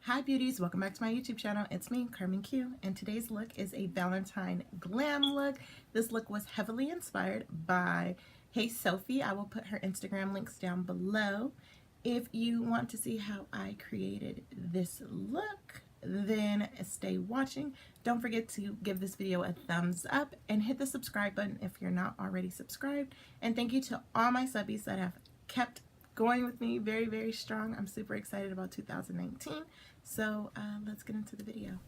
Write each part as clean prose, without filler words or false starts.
Hi beauties, welcome back to my YouTube channel. It's me, Carmen Q, and today's look is a Valentine glam look. This look was heavily inspired by Hey Sophie. I will put her Instagram links down below. If you want to see how I created this look, then stay watching. Don't forget to give this video a thumbs up and hit the subscribe button if you're not already subscribed. And thank you to all my subbies that have kept going with me very strong. I'm super excited about 2019. So let's get into the video.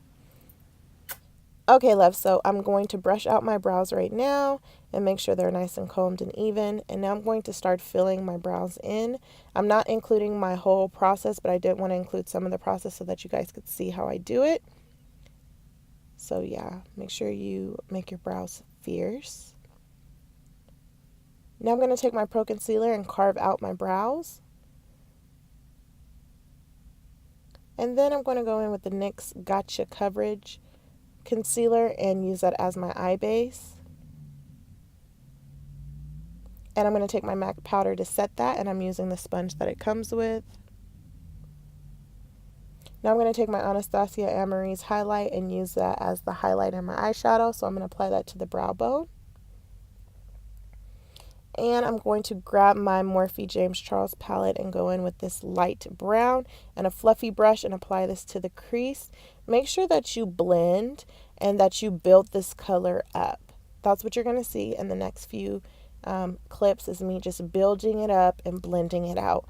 Okay, love, so I'm going to brush out my brows right now and make sure they're nice and combed and even. And now I'm going to start filling my brows in. I'm not including my whole process, but I did want to include some of the process so that you guys could see how I do it. So yeah, make sure you make your brows fierce. Now I'm going to take my Pro Concealer and carve out my brows. And then I'm going to go in with the NYX Gotcha Coverage Concealer and use that as my eye base. And I'm going to take my MAC powder to set that, and I'm using the sponge that it comes with. Now I'm going to take my Anastasia Amery's highlight and use that as the highlight in my eyeshadow. So I'm going to apply that to the brow bone. And I'm going to grab my Morphe James Charles palette and go in with this light brown and a fluffy brush and apply this to the crease. Make sure that you blend and that you build this color up. That's what you're going to see in the next few clips, is me just building it up and blending it out.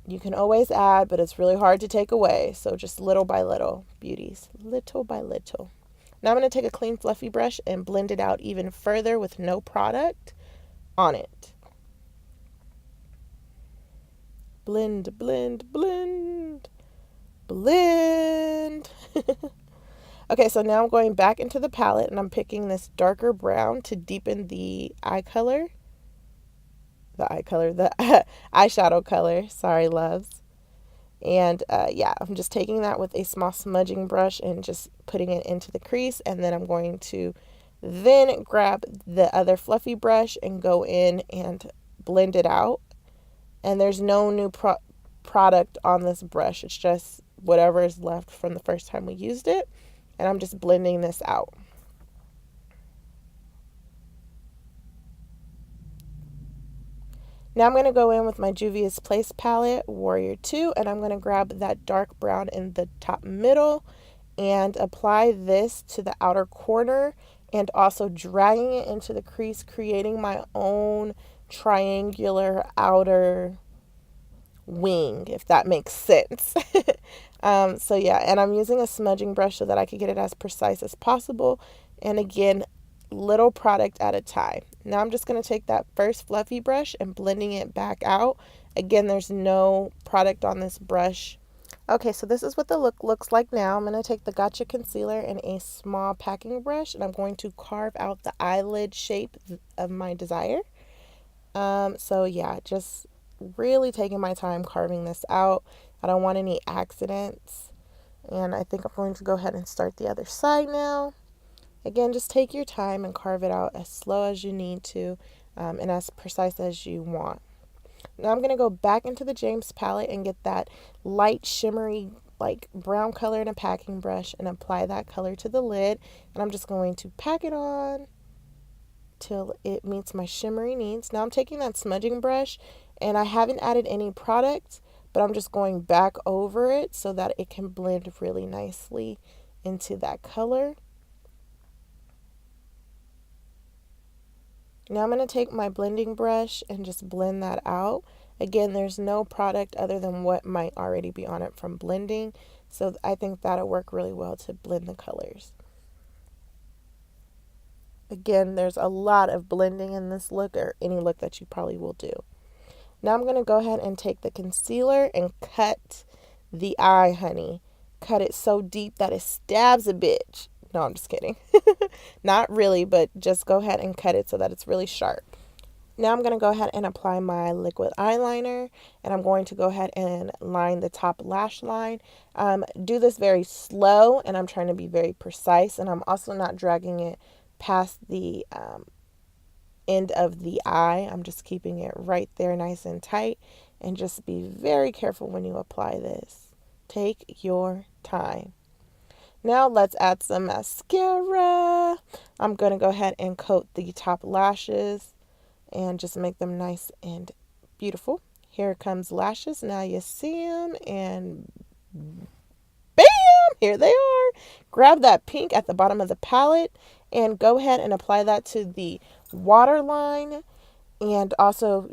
You can always add, but it's really hard to take away. So just little by little, beauties, little by little. Now I'm going to take a clean fluffy brush and blend it out even further with no product on it. Blend, blend, blend, blend. Okay, so now I'm going back into the palette and I'm picking this darker brown to deepen the eye color. The eyeshadow color. Sorry, loves. And yeah, I'm just taking that with a small smudging brush and just putting it into the crease. And then I'm going to then grab the other fluffy brush and go in and blend it out. And there's no new product on this brush. It's just whatever is left from the first time we used it. And I'm just blending this out. Now I'm going to go in with my Juvia's Place palette, Warrior 2, and I'm going to grab that dark brown in the top middle and apply this to the outer corner and also dragging it into the crease, creating my own triangular outer wing, if that makes sense. So yeah, and I'm using a smudging brush so that I can get it as precise as possible. And again, little product at a time. Now I'm just going to take that first fluffy brush and blending it back out. Again, there's no product on this brush. Okay, so this is what the look looks like now. I'm going to take the Gotcha Concealer and a small packing brush, and I'm going to carve out the eyelid shape of my desire. So yeah, just really taking my time carving this out. I don't want any accidents. And I think I'm going to go ahead and start the other side now. Again, just take your time and carve it out as slow as you need to and as precise as you want. Now I'm going to go back into the James palette and get that light shimmery like brown color in a packing brush and apply that color to the lid. And I'm just going to pack it on till it meets my shimmery needs. Now I'm taking that smudging brush and I haven't added any product, but I'm just going back over it so that it can blend really nicely into that color. Now I'm going to take my blending brush and just blend that out. Again, there's no product other than what might already be on it from blending. So I think that'll work really well to blend the colors. Again, there's a lot of blending in this look, or any look that you probably will do. Now I'm going to go ahead and take the concealer and cut the eye, honey. Cut it so deep that it stabs a bitch. No, I'm just kidding. Not really, but just go ahead and cut it so that it's really sharp. Now I'm going to go ahead and apply my liquid eyeliner, and I'm going to go ahead and line the top lash line. Do this very slow, and I'm trying to be very precise, and I'm also not dragging it past the end of the eye. I'm just keeping it right there nice and tight. And just be very careful when you apply this. Take your time. Now let's add some mascara. I'm going to go ahead and coat the top lashes and just make them nice and beautiful. Here comes lashes. Now you see them and bam, here they are. Grab that pink at the bottom of the palette and go ahead and apply that to the waterline and also,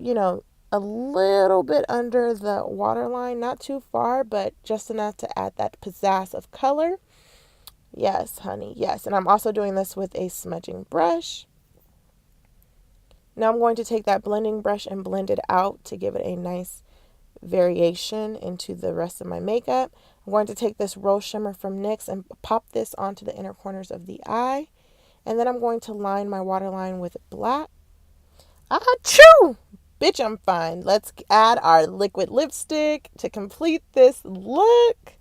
a little bit under the waterline, not too far, but just enough to add that pizzazz of color. Yes, honey, yes. And I'm also doing this with a smudging brush. Now I'm going to take that blending brush and blend it out to give it a nice variation into the rest of my makeup. I'm going to take this Rose Shimmer from NYX and pop this onto the inner corners of the eye. And then I'm going to line my waterline with black. Achoo! Bitch, I'm fine. Let's add our liquid lipstick to complete this look.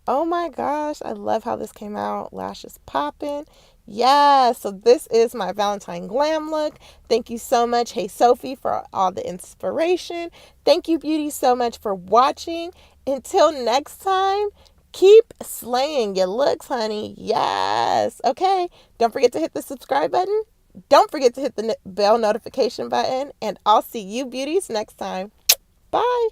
Oh my gosh, I love how this came out. Lashes popping. Yes, so this is my Valentine glam look. Thank you so much, Hey Sophie, for all the inspiration. Thank you, Beauties, so much for watching. Until next time, keep slaying your looks, honey. Yes. Okay, don't forget to hit the subscribe button. Don't forget to hit the bell notification button. And I'll see you, Beauties, next time. Bye.